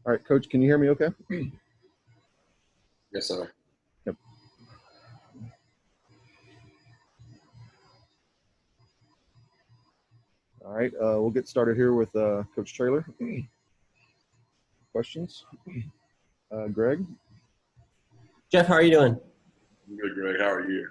All right, Coach, can you hear me okay? Yes, sir. Yep. All right, we'll get started here with Coach Traylor. Questions? Greg? Jeff, how are you doing? I'm good, Greg. How are you?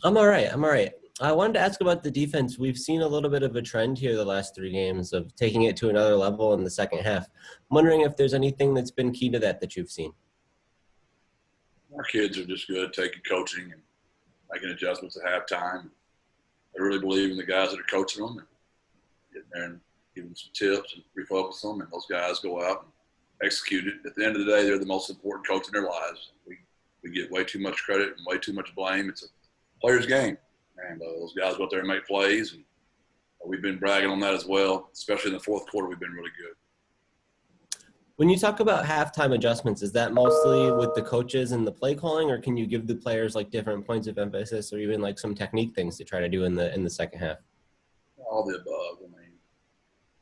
I'm all right. I wanted to ask about the defense. We've seen a little bit of a trend here the last 3 games of taking it to another level in the second half. I'm wondering if there's anything that's been key to that you've seen. Our kids are just good at taking coaching and making adjustments at halftime. I really believe in the guys that are coaching them and getting there and giving them some tips and refocus them, and those guys go out and execute it. At the end of the day, they're the most important coach in their lives. We get way too much credit and way too much blame. It's a player's game, and those guys go out there and make plays, and we've been bragging on that as well, especially in the fourth quarter. We've been really good. When you talk about halftime adjustments, is that mostly with the coaches and the play calling, or can you give the players like different points of emphasis or even like some technique things to try to do in the second half? All the above. I mean,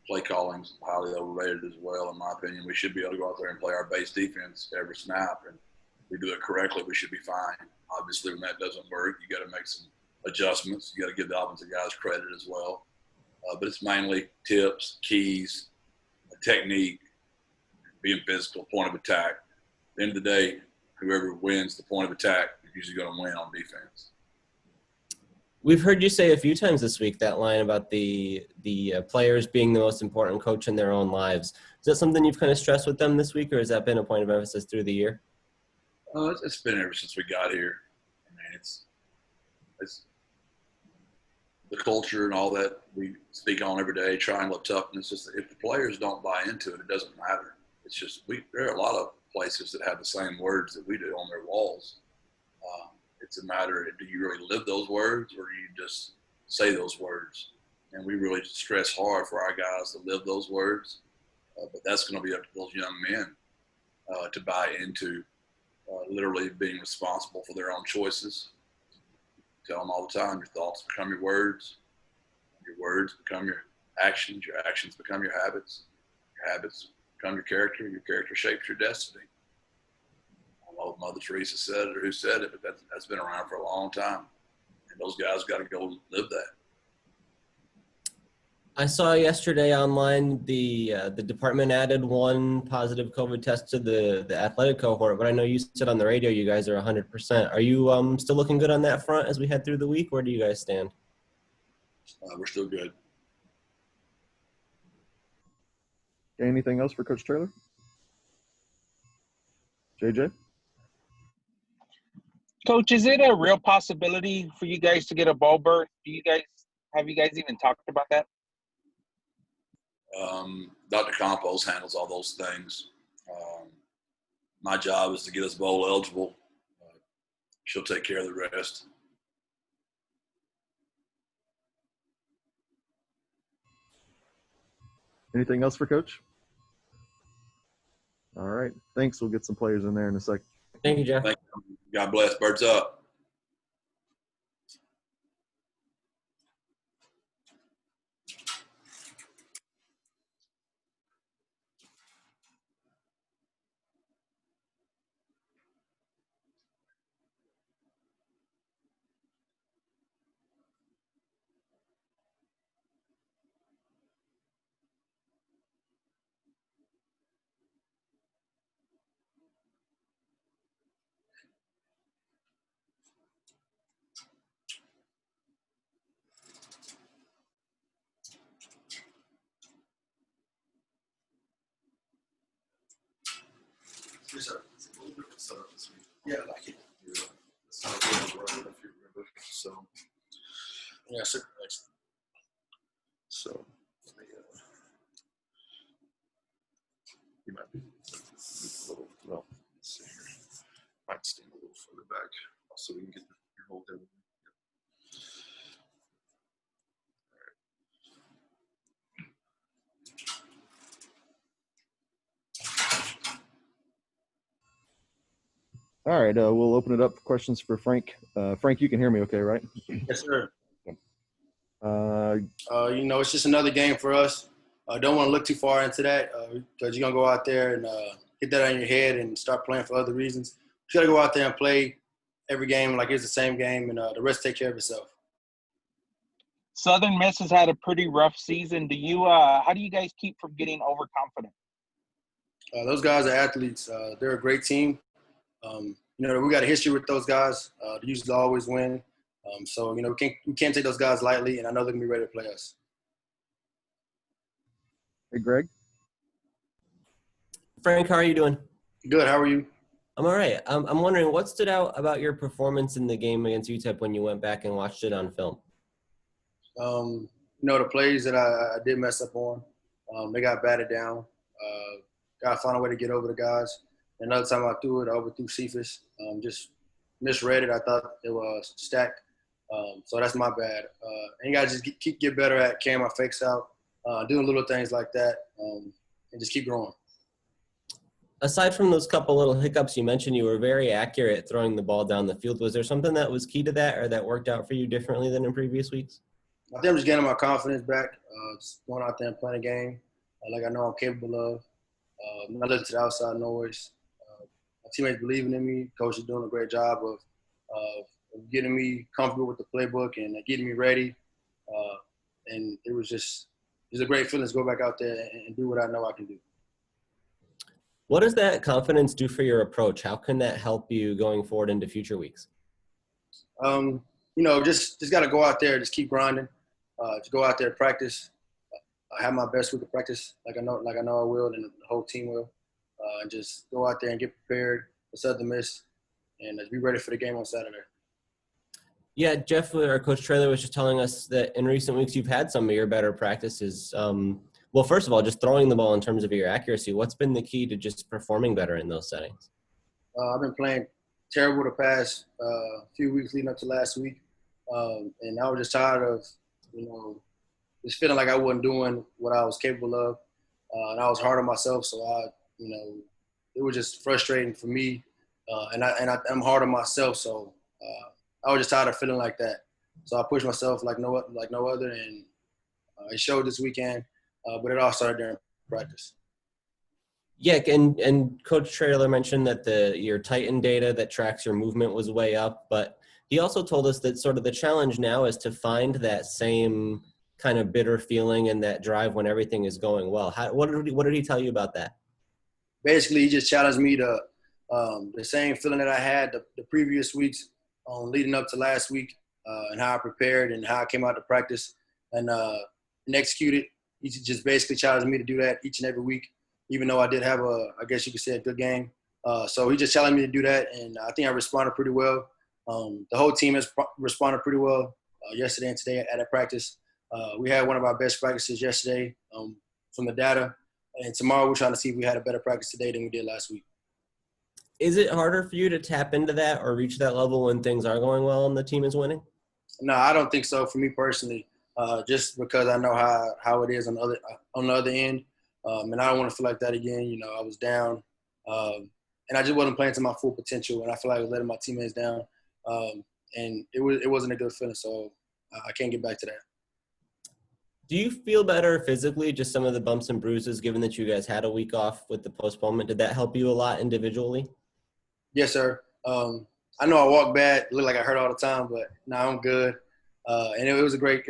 play calling's highly overrated as well, in my opinion. We should be able to go out there and play our base defense every snap, and if we do it correctly, we should be fine. Obviously, when that doesn't work, you got to make some adjustments. You got to give the offensive guys credit as well. But it's mainly tips, keys, technique, being physical, point of attack. At the end of the day, whoever wins the point of attack is usually going to win on defense. We've heard you say a few times this week that line about the players being the most important coach in their own lives. Is that something you've kind of stressed with them this week, or has that been a point of emphasis through the year? It's been ever since we got here. I mean, it's the culture and all that we speak on every day, triangle toughness. Just if the players don't buy into it, it doesn't matter. It's just there are a lot of places that have the same words that we do on their walls. It's a matter of, do you really live those words, or do you just say those words? And we really stress hard for our guys to live those words. But that's going to be up to those young men to buy into literally being responsible for their own choices. Tell them all the time, your thoughts become your words become your actions become your habits become your character shapes your destiny. I don't know if Mother Teresa said it or who said it, but that's been around for a long time. And those guys got to go live that. I saw yesterday online the department added 1 positive COVID test to the athletic cohort, but I know you said on the radio you guys are 100%. Are you still looking good on that front as we head through the week? Where do you guys stand? We're still good. Anything else for Coach Traylor? JJ? Coach, is it a real possibility for you guys to get a bowl berth? Have you guys even talked about that? Dr. Campos handles all those things. My job is to get us bowl eligible. She'll take care of the rest. Anything else for Coach? All right. Thanks. We'll get some players in there in a sec. Thank you, Jeff. Thank you. God bless. BirdsUp. It's a little bit of a setup this week. Yeah, I like it. Yeah, it's not good run, if you remember. So, yeah, sir. Excellent. So, let me, you might be a little, well, let's see here. Might stand a little further back so we can get your whole head. All right, we'll open it up for questions for Frank. Frank, you can hear me okay, right? Yes, sir. It's just another game for us. Don't want to look too far into that because you're going to go out there and get that out of your head and start playing for other reasons. You got to go out there and play every game like it's the same game, and the rest take care of itself. Southern Miss has had a pretty rough season. How do you guys keep from getting overconfident? Those guys are athletes. They're a great team. We got a history with those guys. They usually always win. So we can't take those guys lightly, and I know they're gonna be ready to play us. Hey, Greg. Frank, how are you doing? Good. How are you? I'm all right. I'm wondering what stood out about your performance in the game against UTEP when you went back and watched it on film? The plays that I did mess up on, they got batted down. Got to find a way to get over the guys. Another time I threw it, I overthrew Cephas. Just misread it. I thought it was stacked. So that's my bad. And you got to just get better at carrying my fakes out, doing little things like that, and just keep growing. Aside from those couple little hiccups you mentioned, you were very accurate throwing the ball down the field. Was there something that was key to that or that worked out for you differently than in previous weeks? I think I'm just getting my confidence back, just going out there and playing a game like I know I'm capable of. Not listening to the outside noise. My teammates believing in me. Coach is doing a great job of getting me comfortable with the playbook and getting me ready. And it was a great feeling to go back out there and do what I know I can do. What does that confidence do for your approach? How can that help you going forward into future weeks? Just got to go out there, just keep grinding. Just go out there, practice. I have my best week of practice, like I know I will, and the whole team will. And just go out there and get prepared for Southern Miss, and be ready for the game on Saturday. Yeah, Jeff, our coach Traylor was just telling us that in recent weeks you've had some of your better practices. Well, first of all, just throwing the ball in terms of your accuracy. What's been the key to just performing better in those settings? I've been playing terrible the past few weeks leading up to last week, and I was just tired of, just feeling like I wasn't doing what I was capable of, and I was hard on myself. So it was just frustrating for me, and I'm hard on myself. So I was just tired of feeling like that. So I pushed myself like no other, and it showed this weekend. But it all started during practice. Yeah, and Coach Traylor mentioned that your Titan data that tracks your movement was way up, but he also told us that sort of the challenge now is to find that same kind of bitter feeling and that drive when everything is going well. What did he tell you about that? Basically, he just challenged me to the same feeling that I had the previous weeks leading up to last week, and how I prepared and how I came out to practice and executed. He just basically challenged me to do that each and every week, even though I did have I guess you could say, a good game. So he just challenged me to do that, and I think I responded pretty well. The whole team has responded pretty well yesterday and today at a practice. We had one of our best practices yesterday from the data, and tomorrow we're trying to see if we had a better practice today than we did last week. Is it harder for you to tap into that or reach that level when things are going well and the team is winning? No, I don't think so for me personally. Just because I know how it is on the other end, and I don't want to feel like that again. I was down, and I just wasn't playing to my full potential, and I feel like I was letting my teammates down, and it wasn't a good feeling. So I can't get back to that. Do you feel better physically? Just some of the bumps and bruises, given that you guys had a week off with the postponement, did that help you a lot individually? Yes, sir. I know I walk bad, look like I hurt all the time, but now I'm good. And it was a great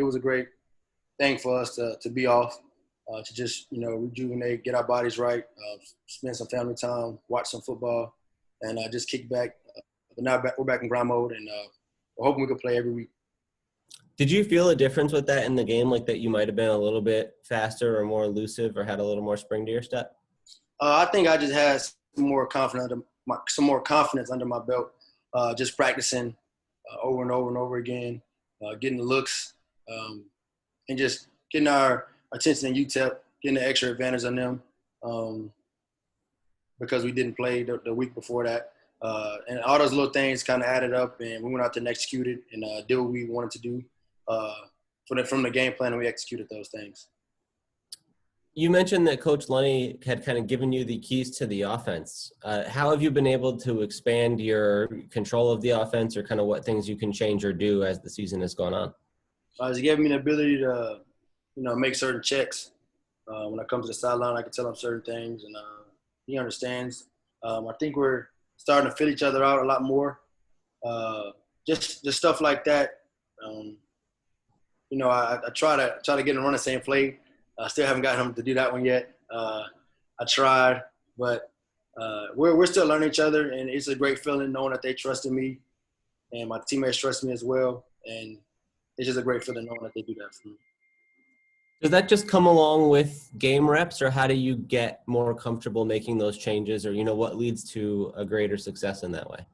thing for us to be off, to just rejuvenate, get our bodies right, spend some family time, watch some football, and just kick back. But now we're back in grind mode, and we're hoping we can play every week. Did you feel a difference with that in the game, like that you might have been a little bit faster or more elusive or had a little more spring to your step? I think I just had some more confidence under my belt, just practicing over and over and over again. Getting the looks, and just getting our attention in UTEP, getting the extra advantage on them, because we didn't play the week before that. And all those little things kind of added up, and we went out there and executed and did what we wanted to do from the game plan, and we executed those things. You mentioned that Coach Lunny had kind of given you the keys to the offense. How have you been able to expand your control of the offense, or kind of what things you can change or do as the season has gone on? He gave me the ability to, make certain checks. When I come to the sideline, I can tell him certain things, and He understands. I think we're starting to fill each other out a lot more. Just stuff like that. I try to get him to run the same play. I still haven't gotten him to do that one yet. I tried, but we're still learning each other, and it's a great feeling knowing that they trusted me, and my teammates trust me as well. And it's just a great feeling knowing that they do that for me. Does that just come along with game reps, or how do you get more comfortable making those changes, or what leads to a greater success in that way?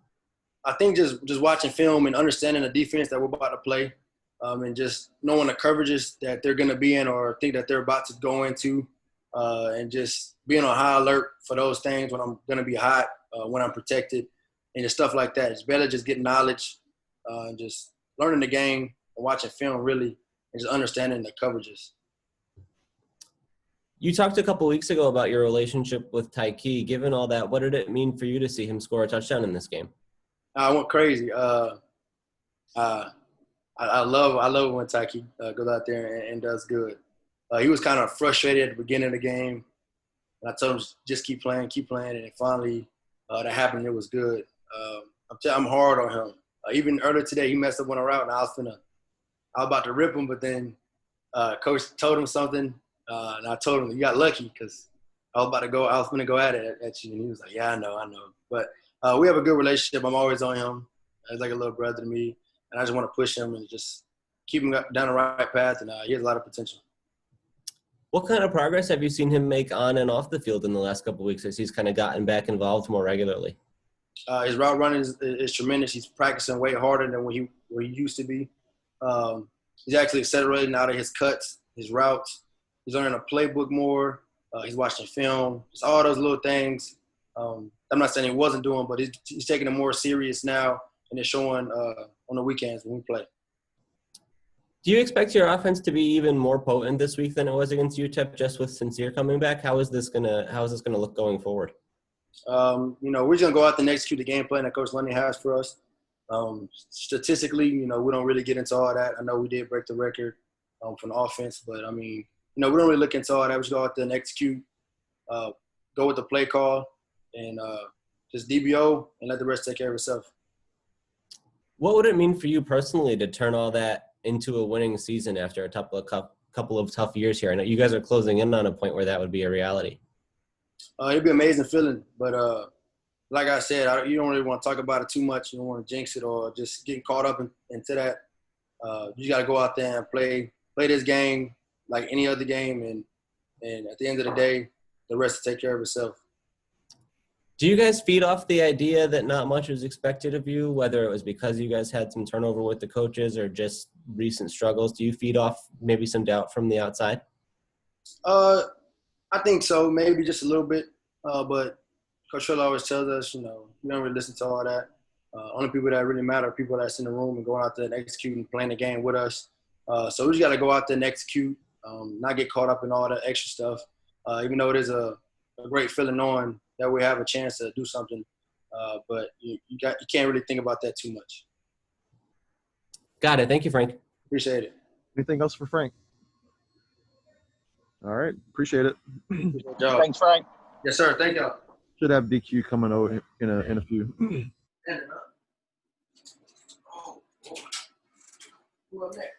I think just watching film and understanding the defense that we're about to play, and just knowing the coverages that they're going to be in or think that they're about to go into, and just being on high alert for those things when I'm going to be hot, when I'm protected, and just stuff like that. It's better just getting knowledge, and just learning the game and watching film really, and just understanding the coverages. You talked a couple weeks ago about your relationship with Tyke. Given all that, what did it mean for you to see him score a touchdown in this game? I went crazy. I love when Tyke goes out there and does good. He was kind of frustrated at the beginning of the game, and I told him just keep playing, and finally that happened. It was good. I'm hard on him. Even earlier today, he messed up on a route, and I was about to rip him, but then coach told him something, and I told him you got lucky because I was going to go at it at you, and he was like, yeah, I know. But we have a good relationship. I'm always on him. He's like a little brother to me, and I just want to push him and just keep him down the right path, and he has a lot of potential. What kind of progress have you seen him make on and off the field in the last couple of weeks as he's kind of gotten back involved more regularly? His route running is tremendous. He's practicing way harder than where he used to be. He's actually accelerating out of his cuts, his routes. He's learning a playbook more. He's watching film. Just all those little things. I'm not saying he wasn't doing, but he's taking it more serious now, and it's showing on the weekends when we play. Do you expect your offense to be even more potent this week than it was against UTEP, just with Sincere coming back? How is this gonna look going forward? We're just gonna go out and execute the game plan that Coach Lundy has for us. Statistically, we don't really get into all that. I know we did break the record from the offense, but we don't really look into all that. We just go out there and execute, go with the play call, and just DBO and let the rest take care of itself. What would it mean for you personally to turn all that into a winning season after a couple of tough years here? I know you guys are closing in on a point where that would be a reality. It'd be an amazing feeling, but like I said, you don't really want to talk about it too much. You don't want to jinx it or just get caught up into that. You got to go out there and play this game like any other game, and at the end of the day, the rest will take care of itself. Do you guys feed off the idea that not much was expected of you, whether it was because you guys had some turnover with the coaches or just recent struggles? Do you feed off maybe some doubt from the outside? I think so, maybe just a little bit. But Coach Traylor always tells us, you don't really listen to all that. Only people that really matter are people that's in the room and going out there and executing, playing the game with us. So we just got to go out there and execute, not get caught up in all the extra stuff. Even though it is a great feeling knowing that we have a chance to do something, but you can't really think about that too much. Got it. Thank you, Frank. Appreciate it. Anything else for Frank? All right. Appreciate it. Good job. Thanks, Frank. Yes, sir. Thank y'all. Should have DQ coming over in a few. Oh, boy. Who up next?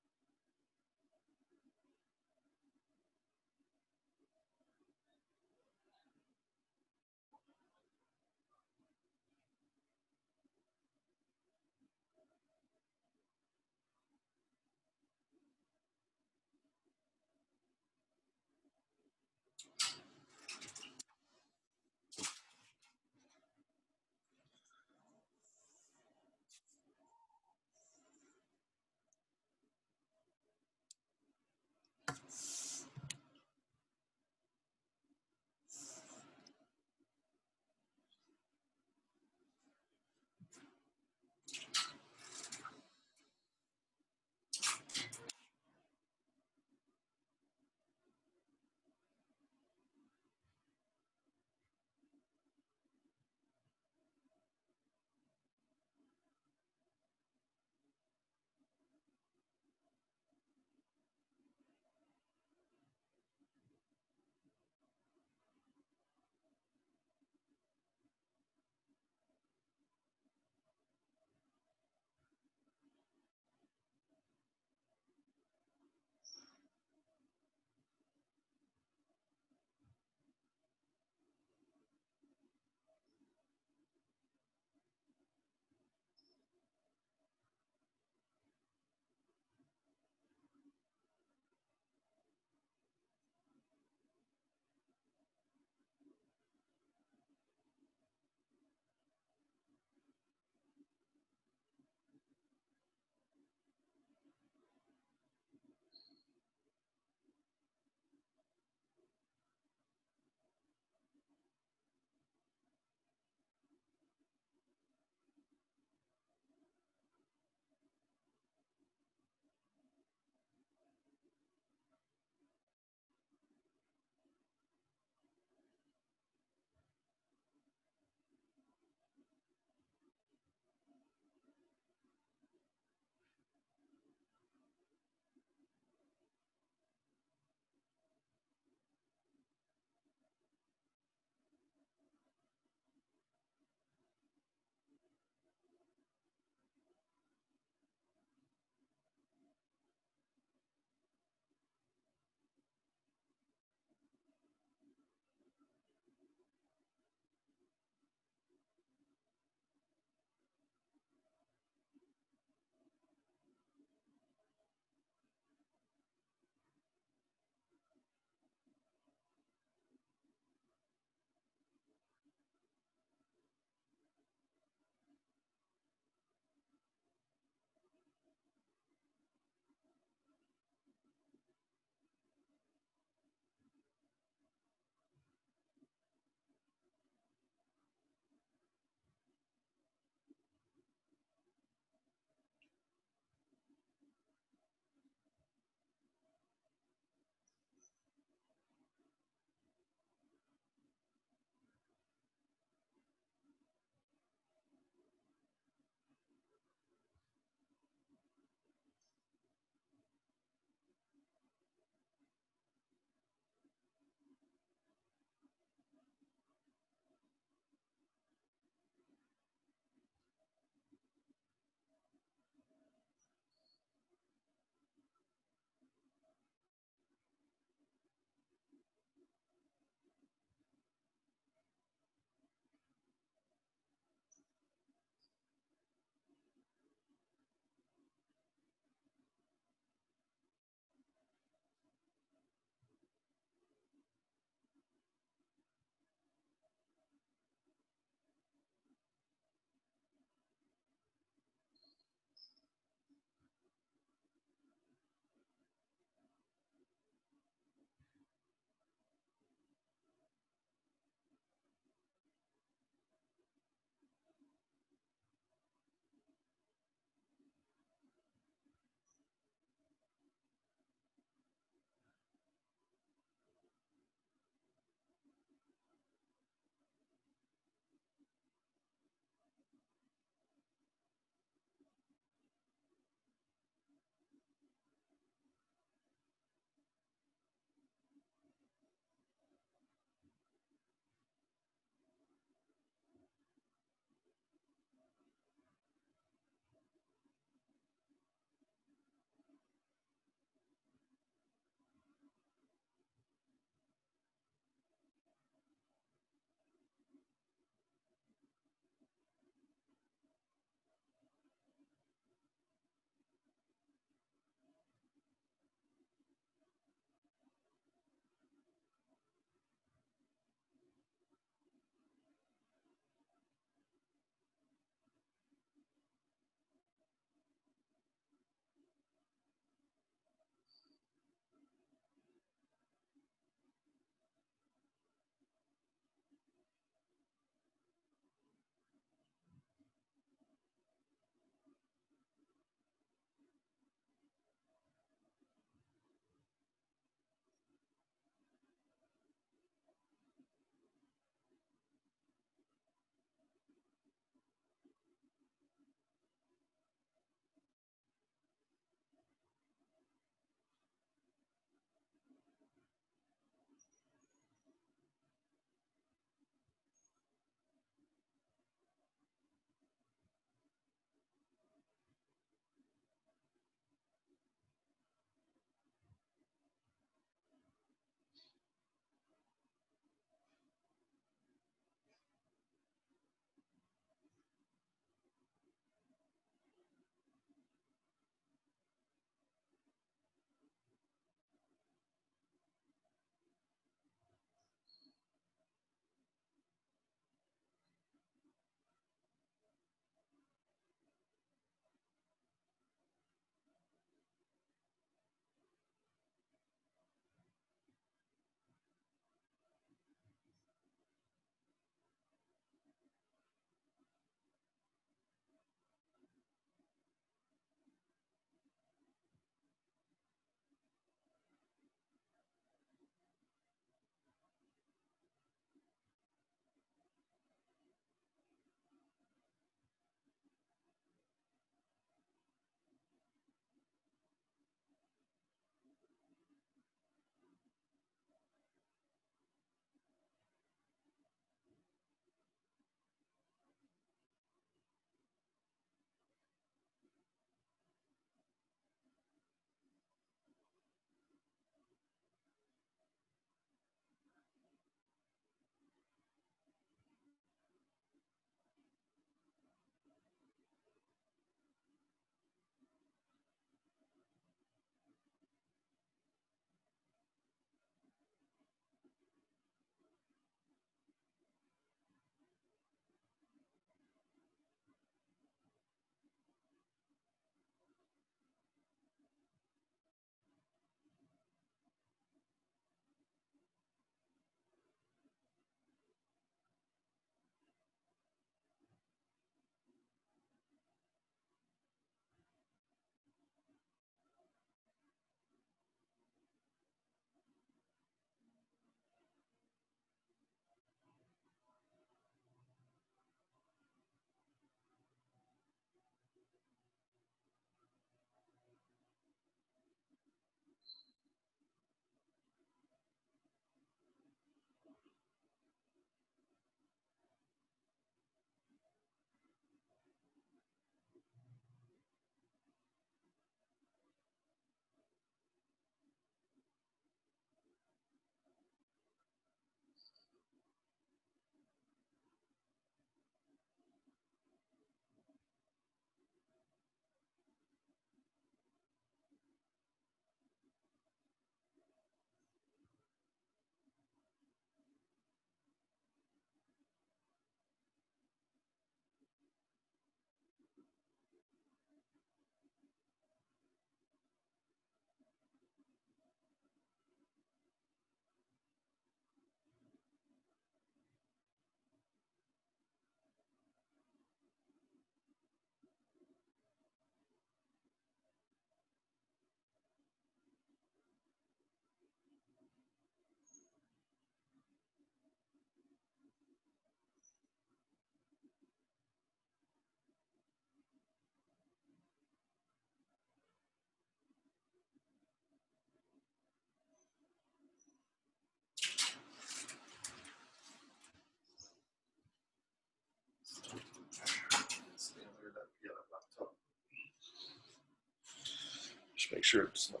just make sure it's not.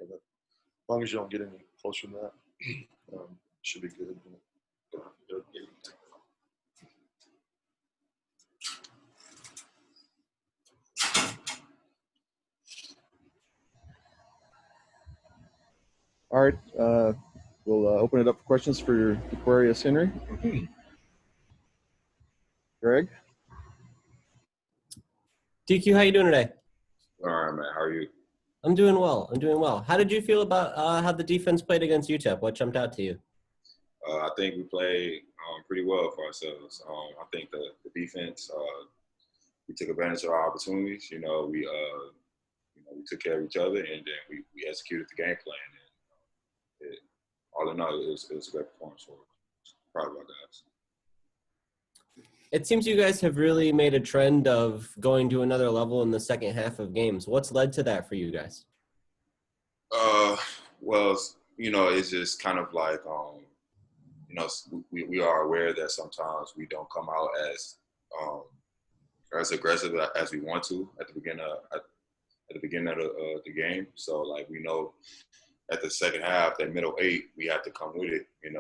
As long as you don't get any closer than that, should be good. All right. We'll open it up for questions for Aquarius Henry. Greg? DQ, how you doing today? All right, man. How are you? I'm doing well. I'm doing well. How did you feel about how the defense played against UTEP? What jumped out to you? I think we played pretty well for ourselves. I think the defense, we took advantage of our opportunities. We took care of each other, and then we executed the game plan. And all in all, it was a great performance for us. Proud of our guys. It seems you guys have really made a trend of going to another level in the second half of games. What's led to that for you guys? Well, it's just kind of like, we are aware that sometimes we don't come out as aggressive as we want to at the beginning of the game. So, like, we know at the second half, that middle 8, we have to come with it, and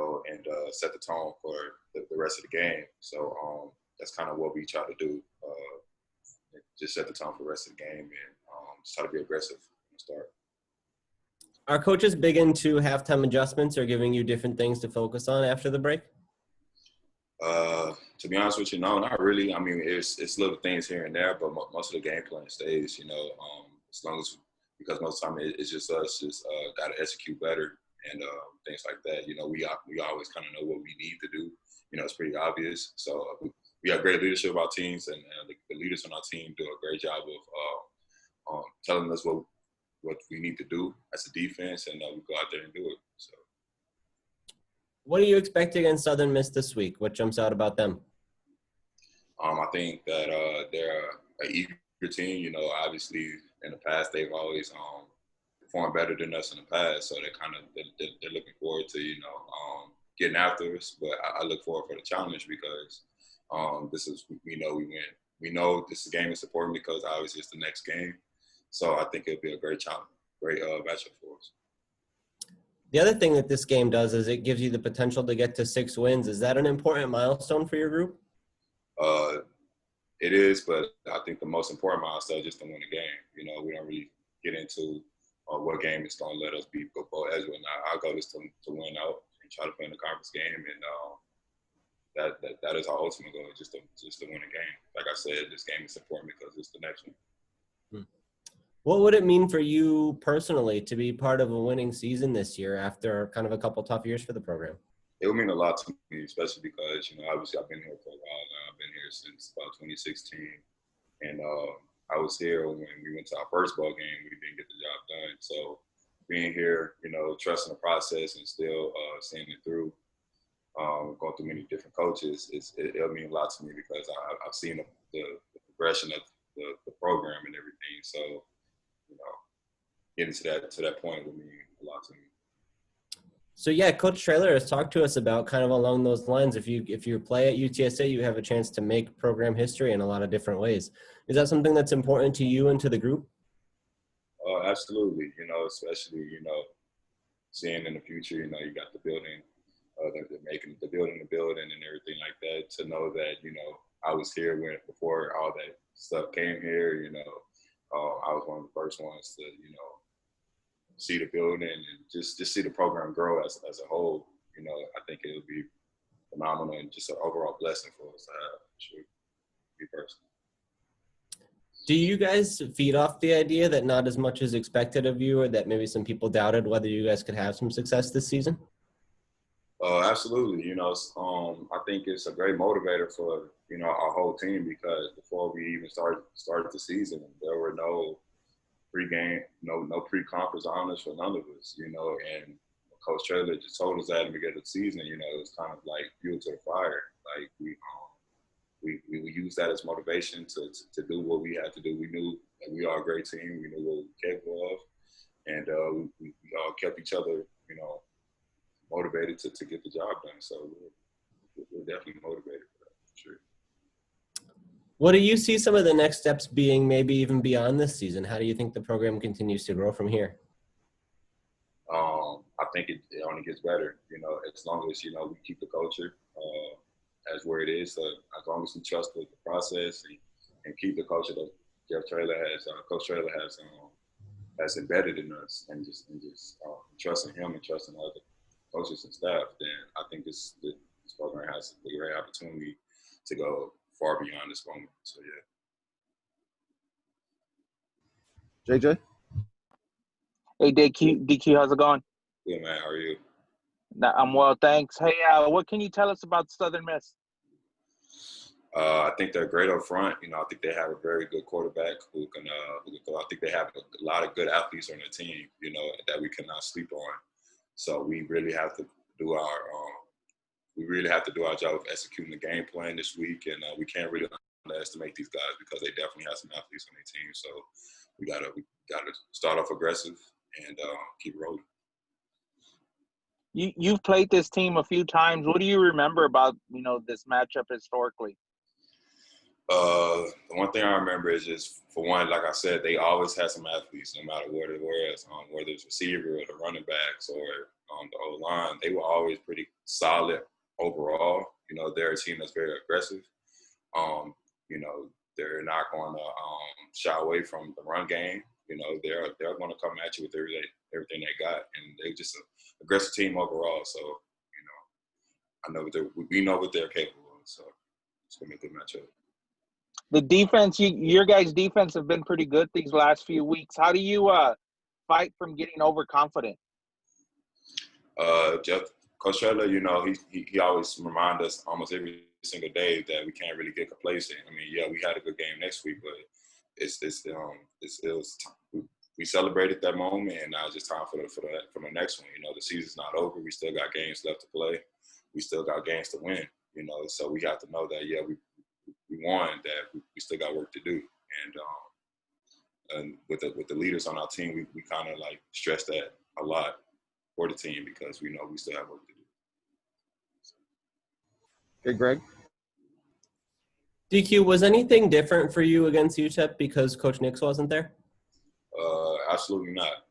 set the tone for the rest of the game. So that's kind of what we try to do, just set the tone for the rest of the game and just try to be aggressive from the start. Are coaches big into halftime adjustments or giving you different things to focus on after the break? To be honest with you, no, not really. I mean, it's little things here and there, but most of the game plan stays, as long as, because most of the time it's just us got to execute better and things like that. We always kind of know what we need to do. It's pretty obvious. So we have great leadership of our teams, and the leaders on our team do a great job of telling us what we need to do as a defense, and we go out there and do it. So, what do you expect against Southern Miss this week? What jumps out about them? I think that they're an eager team. Obviously in the past they've always performed better than us in the past, so they're looking forward to getting after us. But I look forward for the challenge because we know we win. We know this game is important because obviously it's the next game. So I think it'll be a great challenge, great matchup for us. The other thing that this game does is it gives you the potential to get to 6 wins. Is that an important milestone for your group? It is, but I think the most important milestone is just to win the game. We don't really get into what game is going to let us beat football as well. Our goal is to win out and try to play in the conference game, and that is our ultimate goal, just to win a game. Like I said, this game is important because it's the next one. What would it mean for you personally to be part of a winning season this year after kind of a couple tough years for the program? It would mean a lot to me, especially because, obviously I've been here for a while now. I've been here since about 2016. And I was here when we went to our first ball game. We didn't get the job done. So being here, trusting the process and still seeing it through, going through many different coaches, it'll mean a lot to me because I've seen the progression of the program and everything. So, getting to that point would mean a lot to me. So yeah, Coach Traylor has talked to us about kind of along those lines. If you play at UTSA, you have a chance to make program history in a lot of different ways. Is that something that's important to you and to the group? Absolutely. Especially seeing in the future. You got the building, they're making the building and everything like that. To know that I was here before all that stuff came here. I was one of the first ones to see the building and just see the program grow as a whole. I think it would be phenomenal and just an overall blessing for us to have. Sure, me personally. Do you guys feed off the idea that not as much is expected of you, or that maybe some people doubted whether you guys could have some success this season? Absolutely. I think it's a great motivator for our whole team because before we even started the season, there were no pre-game, no pre-conference honors for none of us, and Coach Traylor just told us that in the beginning of the season, it was kind of like fuel to the fire. Like we use that as motivation to do what we had to do. We knew that we are a great team. We knew what we were capable of, and we all kept each other, motivated to get the job done. So we're definitely motivated for that, for sure. What do you see some of the next steps being, maybe even beyond this season? How do you think the program continues to grow from here? I think it only gets better, as long as, we keep the culture as where it is. As long as we trust the process and keep the culture that Coach Traylor has embedded in us, and just trusting him and trusting other coaches and staff, then I think this program has a great opportunity to go far beyond this moment. So, yeah. JJ? Hey, DQ, how's it going? Good, man. How are you? I'm well, thanks. Hey, what can you tell us about Southern Miss? I think they're great up front. I think they have a very good quarterback who can go. I think they have a lot of good athletes on their team, that we cannot sleep on. So we really have to do our job of executing the game plan this week, and we can't really underestimate these guys because they definitely have some athletes on their team. So we gotta start off aggressive and keep rolling. You've played this team a few times. What do you remember about this matchup historically? The one thing I remember is just, for one, like I said, they always had some athletes, no matter what it was, whether it's receiver or the running backs or the O-line. They were always pretty solid overall. They're a team that's very aggressive. They're not going to shy away from the run game. They're going to come at you with everything they got, and they're just an aggressive team overall. So, I know we know what they're capable of. So it's going to be a good matchup. The defense, your guys' defense have been pretty good these last few weeks. How do you fight from getting overconfident? Coach Traylor, he always reminds us almost every single day that we can't really get complacent. I mean, yeah, we had a good game next week, but we celebrated that moment, and now it's just time for the next one. The season's not over. We still got games left to play. We still got games to win. So we have to know that we won, that we still got work to do. And with the leaders on our team, we kind of like stress that a lot for the team because we know we still have work to do. Okay, Greg? DQ, was anything different for you against UTEP because Coach Nix wasn't there? Absolutely not.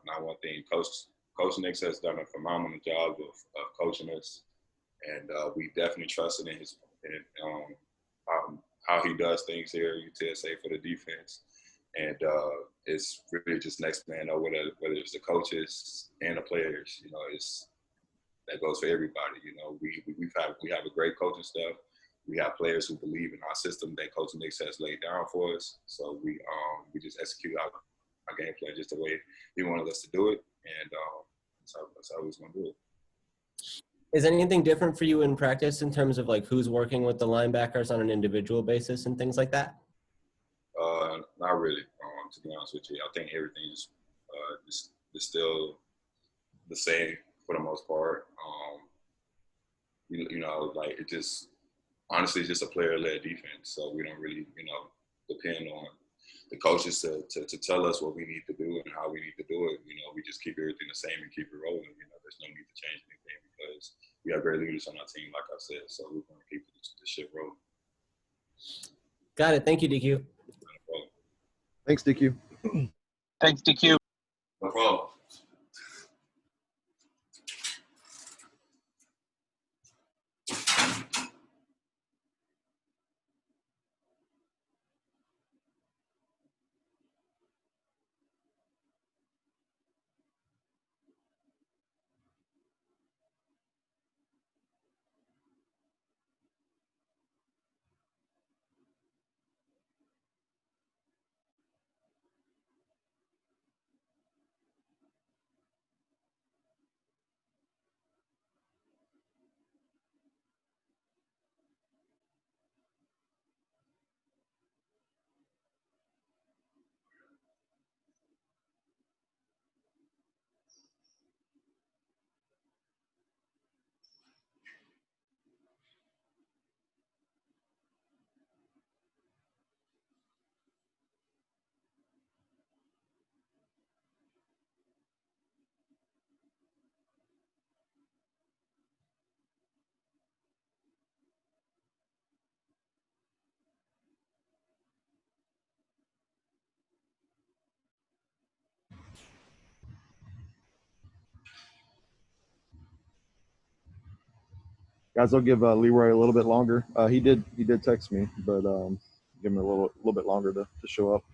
Not one thing. Coach Nix has done a phenomenal job of coaching us, and we definitely trusted in how he does things here at UTSA for the defense. And it's really just next man over, whether it's the coaches and the players. That goes for everybody. We have a great coaching staff. We have players who believe in our system that Coach Nix has laid down for us. So we just execute our game plan just the way he wanted us to do it, and that's how we was going to do it. Is anything different for you in practice in terms of like who's working with the linebackers on an individual basis and things like that? Not really, to be honest with you. I think everything is still the same for the most part. Like it just honestly, it's just a player-led defense. So we don't really, depend on the coaches to tell us what we need to do and how we need to do it. We just keep everything the same and keep it rolling. There's no need to change anything because we have great leaders on our team, like I said. So we're going to keep the shit rolling. Got it. Thank you, DQ. Thanks, DQ. Thanks, DQ. No problem. Guys, I'll give Leroy a little bit longer. He did text me, but give him a little bit longer to show up.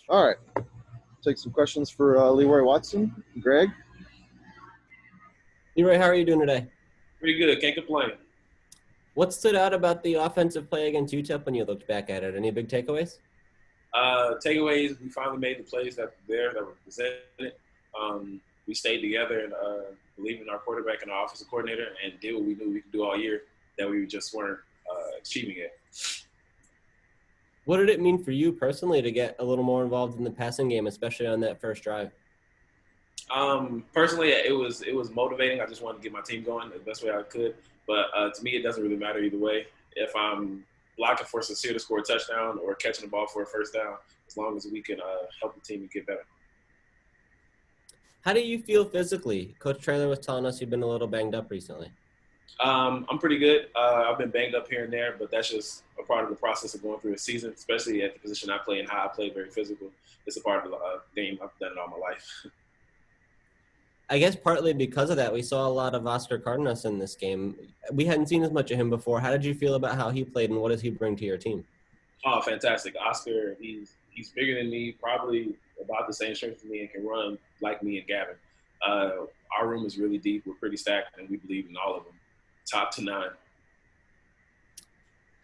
All right. Take some questions for Leroy Watson. Greg? Leroy, how are you doing today? Pretty good. Can't complain. What stood out about the offensive play against UTEP when you looked back at it? Any big takeaways? Takeaways, we finally made the plays that were presented. We stayed together and believed in our quarterback and our offensive coordinator and did what we knew we could do all year that we just weren't achieving it. What did it mean for you personally to get a little more involved in the passing game, especially on that first drive? Personally, it was motivating. I just wanted to get my team going the best way I could. But to me, it doesn't really matter either way. If I'm blocking for Sincere to score a touchdown or catching the ball for a first down, as long as we can help the team get better. How do you feel physically? Coach Traylor was telling us you've been a little banged up recently. I'm pretty good. I've been banged up here and there, but that's just a part of the process of going through a season, especially at the position I play and how I play, very physical. It's a part of the game. I've done it all my life. I guess partly because of that, we saw a lot of Oscar Cardenas in this game. We hadn't seen as much of him before. How did you feel about how he played, and what does he bring to your team? Oh, fantastic. Oscar, he's bigger than me, probably about the same strength as me, and can run like me and Gavin. Our room is really deep. We're pretty stacked, and we believe in all of them, top to 9.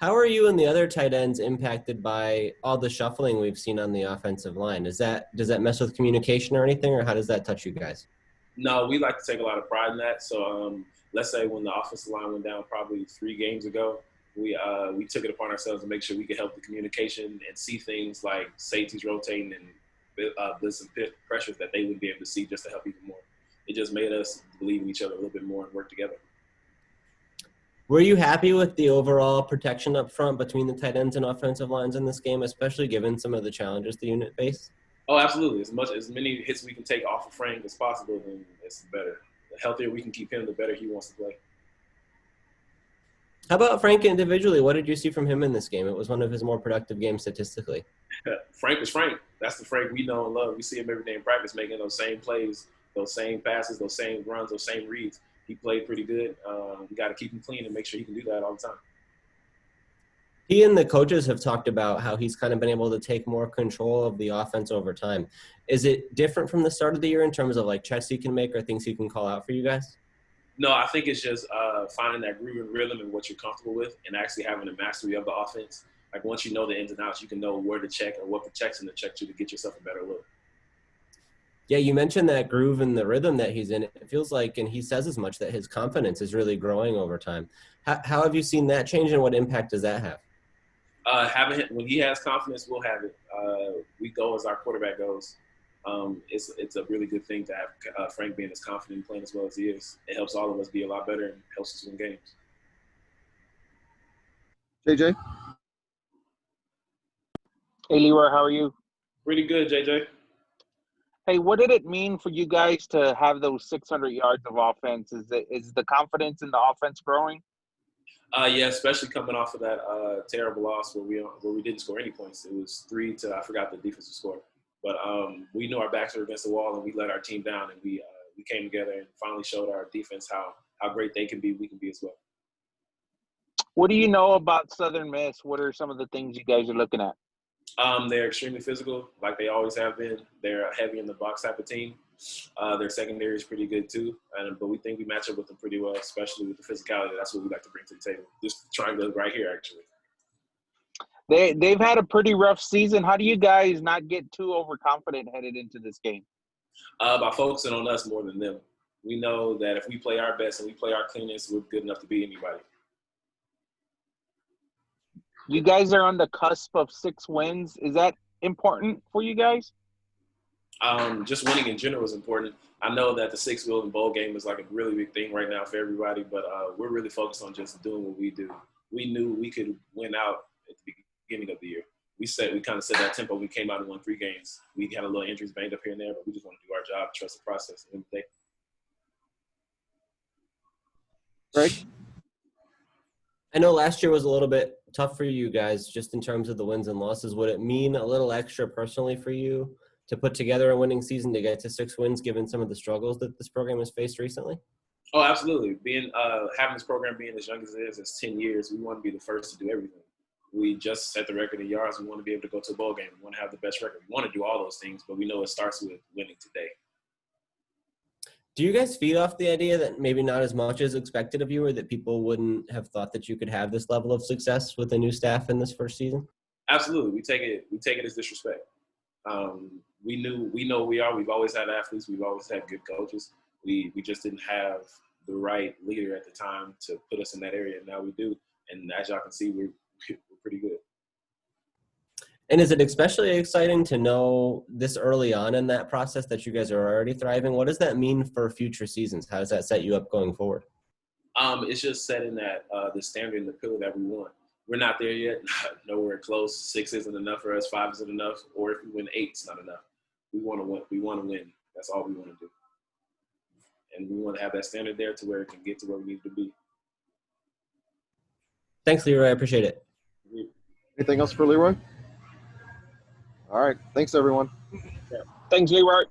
How are you and the other tight ends impacted by all the shuffling we've seen on the offensive line? Does that mess with communication or anything, or how does that touch you guys? No, we like to take a lot of pride in that. So let's say when the offensive line went down probably 3 games ago, we took it upon ourselves to make sure we could help the communication and see things like safeties rotating and blitz and pressures that they wouldn't be able to see just to help even more. It just made us believe in each other a little bit more and work together. Were you happy with the overall protection up front between the tight ends and offensive lines in this game, especially given some of the challenges the unit faced? Oh, absolutely. As many hits we can take off of Frank as possible, then it's better. The healthier we can keep him, the better he wants to play. How about Frank individually? What did you see from him in this game? It was one of his more productive games statistically. Frank was Frank. That's the Frank we know and love. We see him every day in practice making those same plays, those same passes, those same runs, those same reads. He played pretty good. We got to keep him clean and make sure he can do that all the time. He and the coaches have talked about how he's kind of been able to take more control of the offense over time. Is it different from the start of the year in terms of like checks he can make or things he can call out for you guys? No, I think it's just finding that groove and rhythm and what you're comfortable with and actually having a mastery of the offense. Like once you know the ins and outs, you can know where to check or what the checks in to check to get yourself a better look. Yeah, you mentioned that groove and the rhythm that he's in. It feels like, and he says as much, that his confidence is really growing over time. How have you seen that change and what impact does that have? When he has confidence, we'll have it. We go as our quarterback goes. It's a really good thing to have Frank being as confident and playing as well as he is. It helps all of us be a lot better and helps us win games. JJ? Hey, Leroy, how are you? Pretty good, JJ. Hey, what did it mean for you guys to have those 600 yards of offense? Is the confidence in the offense growing? Yeah, especially coming off of that terrible loss where we didn't score any points. It was 3 to I forgot the defensive score, But we knew our backs were against the wall, and we let our team down, and we came together and finally showed our defense how great they can be. We can be as well. What do you know about Southern Miss? What are some of the things you guys are looking at? They're extremely physical, like they always have been. They're a heavy in the box type of team. Their secondary is pretty good too, but we think we match up with them pretty well, especially with the physicality. That's what we like to bring to the table. This triangle right here, actually. They've had a pretty rough season. How do you guys not get too overconfident headed into this game? By focusing on us more than them. We know that if we play our best and we play our cleanest, we're good enough to beat anybody. You guys are on the cusp of 6 wins. Is that important for you guys? Just winning in general is important. I know that the 6 win bowl game is like a really big thing right now for everybody, but we're really focused on just doing what we do. We knew we could win out at the beginning of the year. We kind of set that tempo. We came out and won 3 games. We had a little injuries banged up here and there, but we just want to do our job, trust the process, and the day. Greg? I know last year was a little bit tough for you guys just in terms of the wins and losses. Would it mean a little extra personally for you to put together a winning season to get to 6 wins given some of the struggles that this program has faced recently? Oh, absolutely. Having this program being as young as it is, it's 10 years, we want to be the first to do everything. We just set the record in yards. We want to be able to go to a bowl game. We want to have the best record. We want to do all those things, but we know it starts with winning today. Do you guys feed off the idea that maybe not as much is expected of you, or that people wouldn't have thought that you could have this level of success with the new staff in this first season? Absolutely. We take it as disrespect. We know we are. We've always had athletes. We've always had good coaches. We just didn't have the right leader at the time to put us in that area. And now we do. And as y'all can see, we're pretty good. And is it especially exciting to know this early on in that process that you guys are already thriving? What does that mean for future seasons? How does that set you up going forward? It's just setting that the standard and the pillar that we want. We're not there yet. Nowhere close. 6 isn't enough for us. 5 isn't enough. Or if we win 8, it's not enough. We want to win. We want to win. That's all we want to do. And we want to have that standard there to where it can get to where we need to be. Thanks, Leroy. I appreciate it. Anything else for Leroy? All right. Thanks, everyone. Thanks, Leroy.